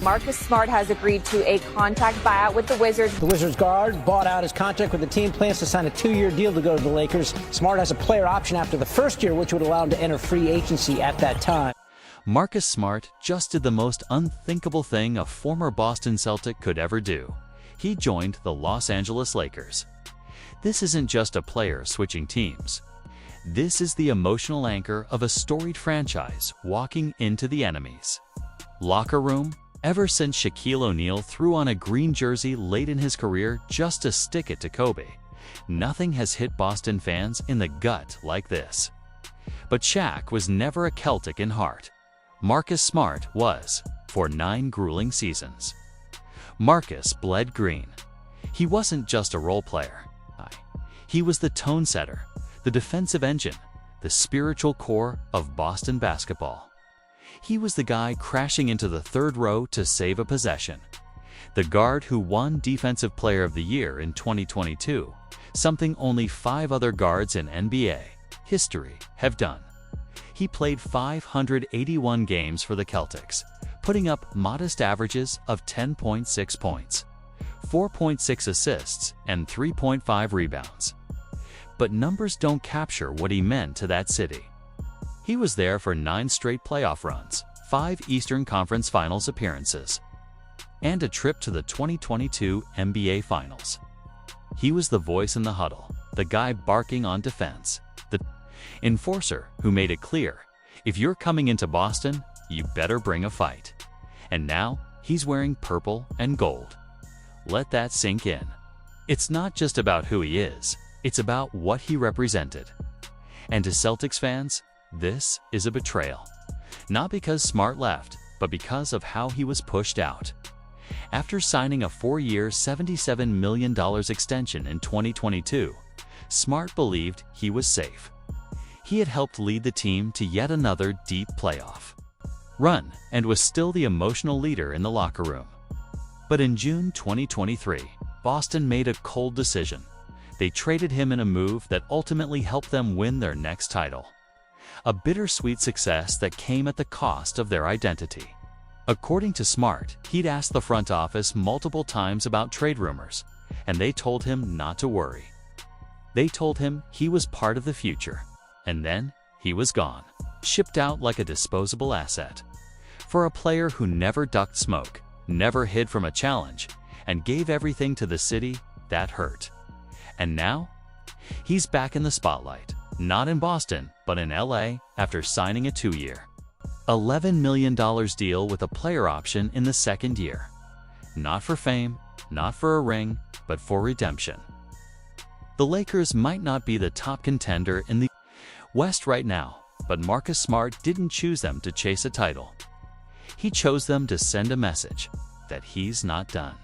Marcus Smart has agreed to a contract buyout with the Wizards. The Wizards guard bought out his contract with the team, plans to sign a 2-year deal to go to the Lakers. Smart has a player option after the first year, which would allow him to enter free agency at that time. Marcus Smart just did the most unthinkable thing a former Boston Celtic could ever do. He joined the Los Angeles Lakers. This isn't just a player switching teams. This is the emotional anchor of a storied franchise walking into the enemy's locker room. Ever since Shaquille O'Neal threw on a green jersey late in his career just to stick it to Kobe, nothing has hit Boston fans in the gut like this. But Shaq was never a Celtic in heart. Marcus Smart was, for 9 grueling seasons. Marcus bled green. He wasn't just a role player. He was the tone setter, the defensive engine, the spiritual core of Boston basketball. He was the guy crashing into the third row to save a possession. The guard who won Defensive Player of the Year in 2022, something only 5 other guards in NBA history have done. He played 581 games for the Celtics, putting up modest averages of 10.6 points, 4.6 assists, and 3.5 rebounds. But numbers don't capture what he meant to that city. He was there for 9 straight playoff runs, 5 Eastern Conference Finals appearances, and a trip to the 2022 NBA Finals. He was the voice in the huddle, the guy barking on defense, the enforcer who made it clear, if you're coming into Boston, you better bring a fight. And now, he's wearing purple and gold. Let that sink in. It's not just about who he is, it's about what he represented. And to Celtics fans, this is a betrayal. Not because Smart left, but because of how he was pushed out. After signing a 4-year, $77 million extension in 2022, Smart believed he was safe. He had helped lead the team to yet another deep playoff run and was still the emotional leader in the locker room. But in June 2023, Boston made a cold decision. They traded him in a move that ultimately helped them win their next title. A bittersweet success that came at the cost of their identity. According to Smart, he'd asked the front office multiple times about trade rumors, and they told him not to worry. They told him he was part of the future, and then he was gone, shipped out like a disposable asset. For a player who never ducked smoke, never hid from a challenge, and gave everything to the city, that hurt. And now, he's back in the spotlight. Not in Boston, but in LA after signing a 2-year, $11 million deal with a player option in the second year. Not for fame, not for a ring, but for redemption. The Lakers might not be the top contender in the West right now, but Marcus Smart didn't choose them to chase a title. He chose them to send a message that he's not done,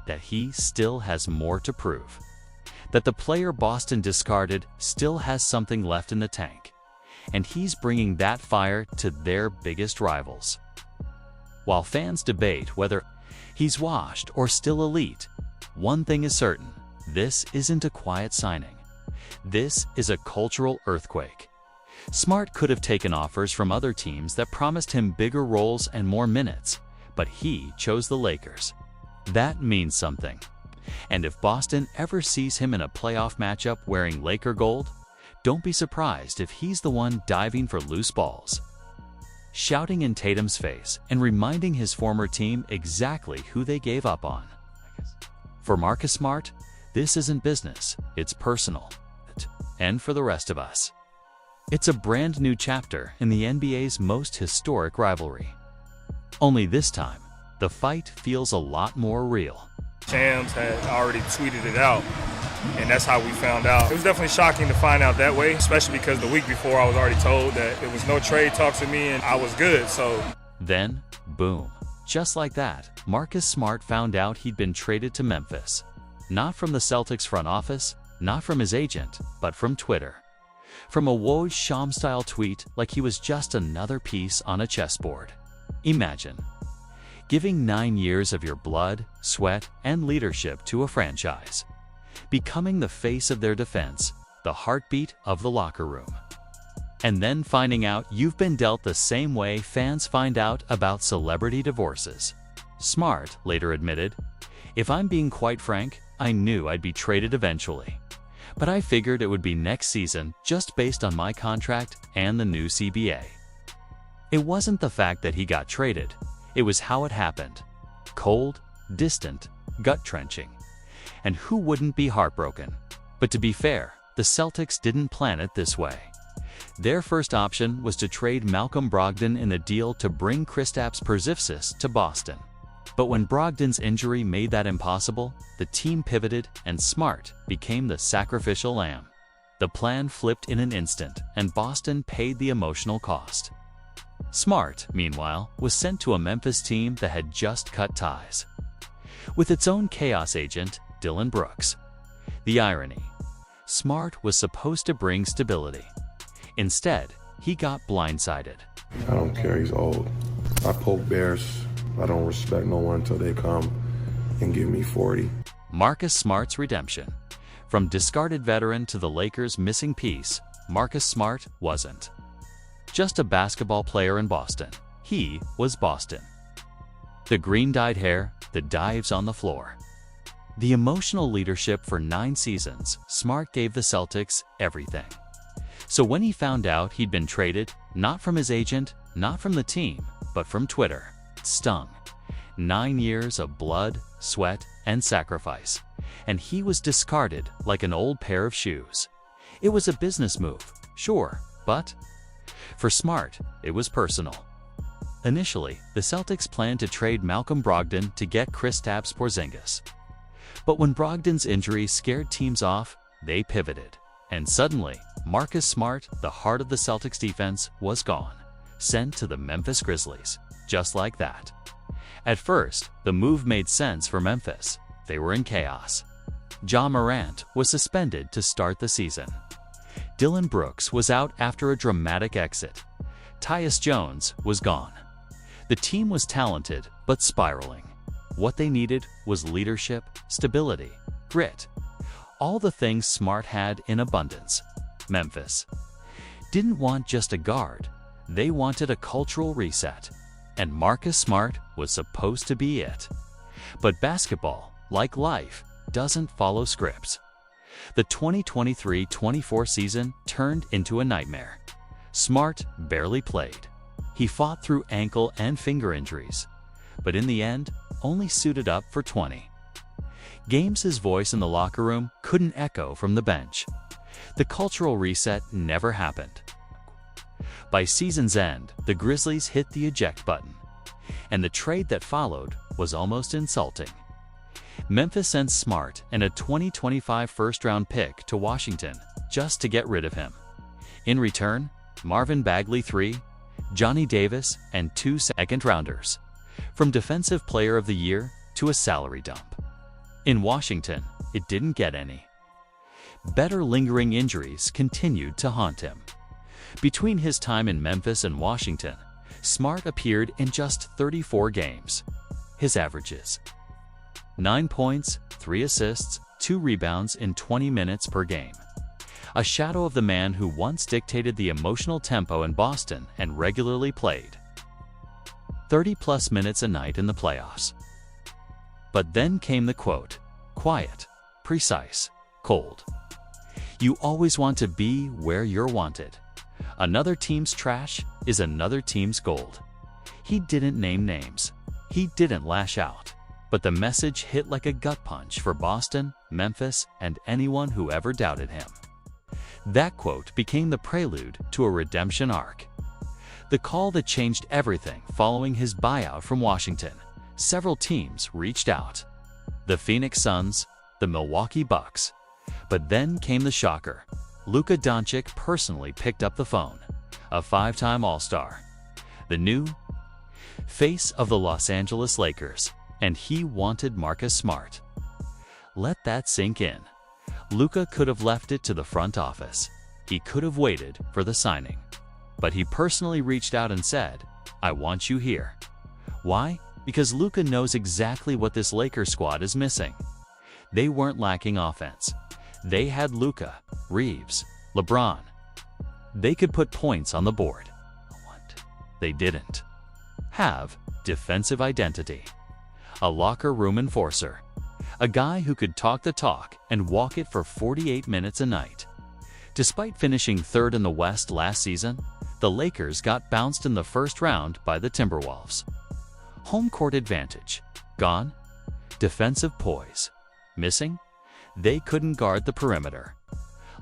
that he still has more to prove. That the player Boston discarded still has something left in the tank, and he's bringing that fire to their biggest rivals. While fans debate whether he's washed or still elite, one thing is certain, this isn't a quiet signing. This is a cultural earthquake. Smart could have taken offers from other teams that promised him bigger roles and more minutes, but he chose the Lakers. That means something. And if Boston ever sees him in a playoff matchup wearing Laker gold, don't be surprised if he's the one diving for loose balls, shouting in Tatum's face and reminding his former team exactly who they gave up on. For Marcus Smart, this isn't business, it's personal. And for the rest of us, it's a brand new chapter in the NBA's most historic rivalry. Only this time, the fight feels a lot more real. Shams had already tweeted it out, and that's how we found out. It was definitely shocking to find out that way, especially because the week before I was already told that there was no trade talks with me and I was good, so. Then, boom. Just like that, Marcus Smart found out he'd been traded to Memphis. Not from the Celtics front office, not from his agent, but from Twitter. From a Woj Sham-style tweet like he was just another piece on a chessboard. Imagine giving 9 years of your blood, sweat, and leadership to a franchise, becoming the face of their defense, the heartbeat of the locker room. And then finding out you've been dealt the same way fans find out about celebrity divorces. Smart later admitted, "If I'm being quite frank, I knew I'd be traded eventually. But I figured it would be next season just based on my contract and the new CBA." It wasn't the fact that he got traded, it was how it happened. Cold, distant, gut-wrenching. And who wouldn't be heartbroken? But to be fair, the Celtics didn't plan it this way. Their first option was to trade Malcolm Brogdon in a deal to bring Kristaps Porzingis to Boston. But when Brogdon's injury made that impossible, the team pivoted and Smart became the sacrificial lamb. The plan flipped in an instant, and Boston paid the emotional cost. Smart, meanwhile, was sent to a Memphis team that had just cut ties. With its own chaos agent, Dillon Brooks. The irony: Smart was supposed to bring stability. Instead, he got blindsided. I don't care, he's old. I poke bears. I don't respect no one until they come and give me 40. Marcus Smart's redemption. From discarded veteran to the Lakers' missing piece, Marcus Smart wasn't just a basketball player in Boston. He was Boston. The green-dyed hair, the dives on the floor. The emotional leadership for 9 seasons, Smart gave the Celtics everything. So when he found out he'd been traded, not from his agent, not from the team, but from Twitter, it stung. 9 years of blood, sweat, and sacrifice, and he was discarded like an old pair of shoes. It was a business move, sure, but for Smart, it was personal. Initially, the Celtics planned to trade Malcolm Brogdon to get Kristaps Porzingis. But when Brogdon's injury scared teams off, they pivoted. And suddenly, Marcus Smart, the heart of the Celtics defense, was gone, sent to the Memphis Grizzlies, just like that. At first, the move made sense for Memphis. They were in chaos. Ja Morant was suspended to start the season. Dillon Brooks was out after a dramatic exit. Tyus Jones was gone. The team was talented, but spiraling. What they needed was leadership, stability, grit. All the things Smart had in abundance. Memphis didn't want just a guard. They wanted a cultural reset. And Marcus Smart was supposed to be it. But basketball, like life, doesn't follow scripts. The 2023-24 season turned into a nightmare. Smart barely played. He fought through ankle and finger injuries, but in the end, only suited up for 20 games. His voice in the locker room couldn't echo from the bench. The cultural reset never happened. By season's end, the Grizzlies hit the eject button, and the trade that followed was almost insulting. Memphis sent Smart and a 2025 first-round pick to Washington just to get rid of him. In return, Marvin Bagley III, Johnny Davis, and 2 second-rounders. From Defensive Player of the Year to a salary dump. In Washington, it didn't get any. Better lingering injuries continued to haunt him. Between his time in Memphis and Washington, Smart appeared in just 34 games. His averages: 9 points, 3 assists, 2 rebounds in 20 minutes per game. A shadow of the man who once dictated the emotional tempo in Boston and regularly played 30-plus minutes a night in the playoffs. But then came the quote: quiet, precise, cold. You always want to be where you're wanted. Another team's trash is another team's gold. He didn't name names. He didn't lash out. But the message hit like a gut punch for Boston, Memphis, and anyone who ever doubted him. That quote became the prelude to a redemption arc. The call that changed everything following his buyout from Washington. Several teams reached out. The Phoenix Suns, the Milwaukee Bucks. But then came the shocker. Luka Doncic personally picked up the phone. A 5-time All-Star. The new face of the Los Angeles Lakers. And he wanted Marcus Smart. Let that sink in. Luka could have left it to the front office. He could have waited for the signing. But he personally reached out and said, "I want you here." Why? Because Luka knows exactly what this Lakers squad is missing. They weren't lacking offense. They had Luka, Reeves, LeBron. They could put points on the board. They didn't have defensive identity. a locker room enforcer, a guy who could talk the talk and walk it for 48 minutes a night. Despite finishing third in the West last season, the Lakers got bounced in the first round by the Timberwolves. Home court advantage gone, defensive poise missing. They couldn't guard the perimeter.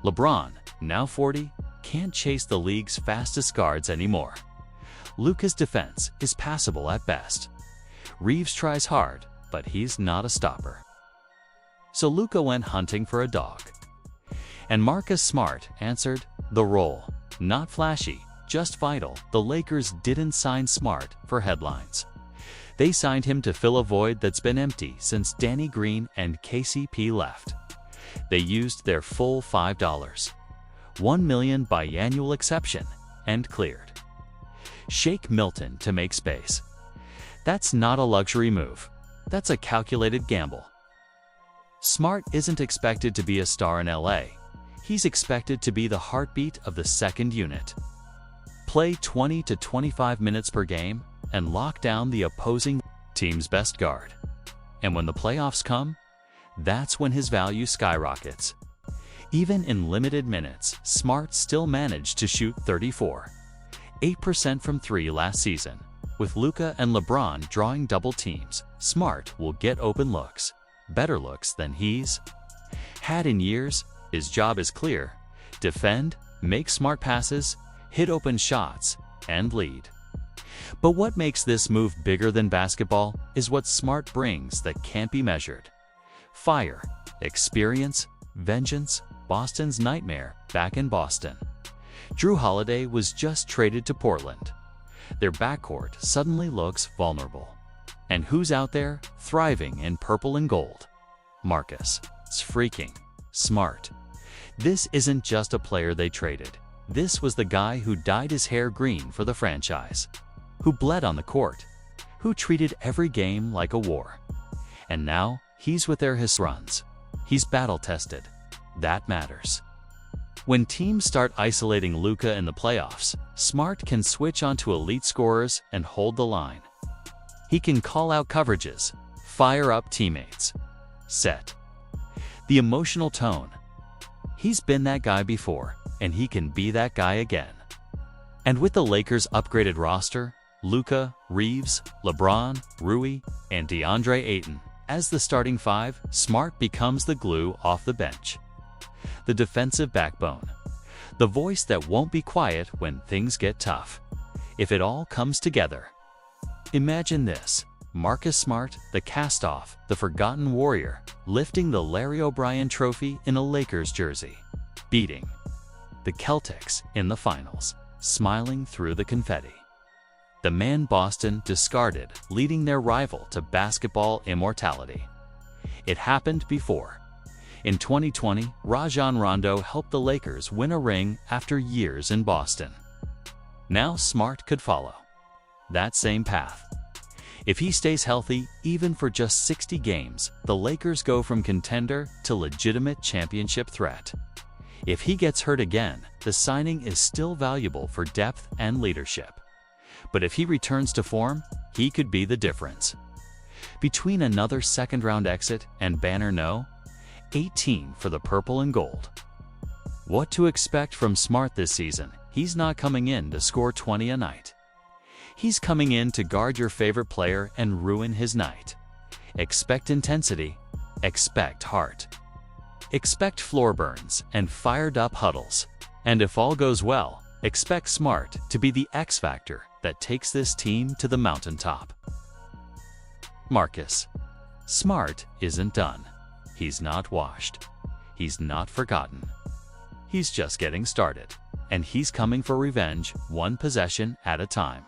LeBron, now 40, can't chase the league's fastest guards anymore. Luka's defense is passable at best. Reeves tries hard, but he's not a stopper. So Luka went hunting for a dog. And Marcus Smart answered the role. Not flashy, just vital. The Lakers didn't sign Smart for headlines. They signed him to fill a void that's been empty since Danny Green and KCP left. They used their full $5, $1 million biannual exception, and cleared Shake Milton to make space. That's not a luxury move. That's a calculated gamble. Smart isn't expected to be a star in LA. He's expected to be the heartbeat of the second unit. Play 20 to 25 minutes per game and lock down the opposing team's best guard. And when the playoffs come, that's when his value skyrockets. Even in limited minutes, Smart still managed to shoot 34.8% from three last season. With Luka and LeBron drawing double teams, Smart will get open looks, better looks than he's had in years. His job is clear: defend, make smart passes, hit open shots, and lead. But what makes this move bigger than basketball is what Smart brings that can't be measured. Fire, experience, vengeance, Boston's nightmare back in Boston. Drew Holiday was just traded to Portland. Their backcourt suddenly looks vulnerable. And who's out there thriving in purple and gold? Marcus. It's freaking Smart. This isn't just a player they traded. This was the guy who dyed his hair green for the franchise, who bled on the court, who treated every game like a war. And now he's with their runs. He's battle-tested. That matters. When teams start isolating Luka in the playoffs, Smart can switch onto elite scorers and hold the line. He can call out coverages, fire up teammates, set the emotional tone. He's been that guy before, and he can be that guy again. And with the Lakers' upgraded roster, Luka, Reeves, LeBron, Rui, and DeAndre Ayton as the starting five, Smart becomes the glue off the bench. The defensive backbone. The voice that won't be quiet when things get tough. If it all comes together. Imagine this: Marcus Smart, the cast-off, the forgotten warrior, lifting the Larry O'Brien trophy in a Lakers jersey, beating the Celtics in the finals, smiling through the confetti. The man Boston discarded, leading their rival to basketball immortality. It happened before. In 2020, Rajon Rondo helped the Lakers win a ring after years in Boston. Now Smart could follow that same path. If he stays healthy, even for just 60 games, the Lakers go from contender to legitimate championship threat. If he gets hurt again, the signing is still valuable for depth and leadership. But if he returns to form, he could be the difference. Between another second-round exit and banner no. 18 for the purple and gold. What to expect from Smart this season? He's not coming in to score 20 a night. He's coming in to guard your favorite player and ruin his night. Expect intensity. Expect heart. Expect floor burns and fired-up huddles. And if all goes well, expect Smart to be the X factor that takes this team to the mountaintop. Marcus Smart isn't done. He's not washed. He's not forgotten. He's just getting started. And he's coming for revenge, one possession at a time.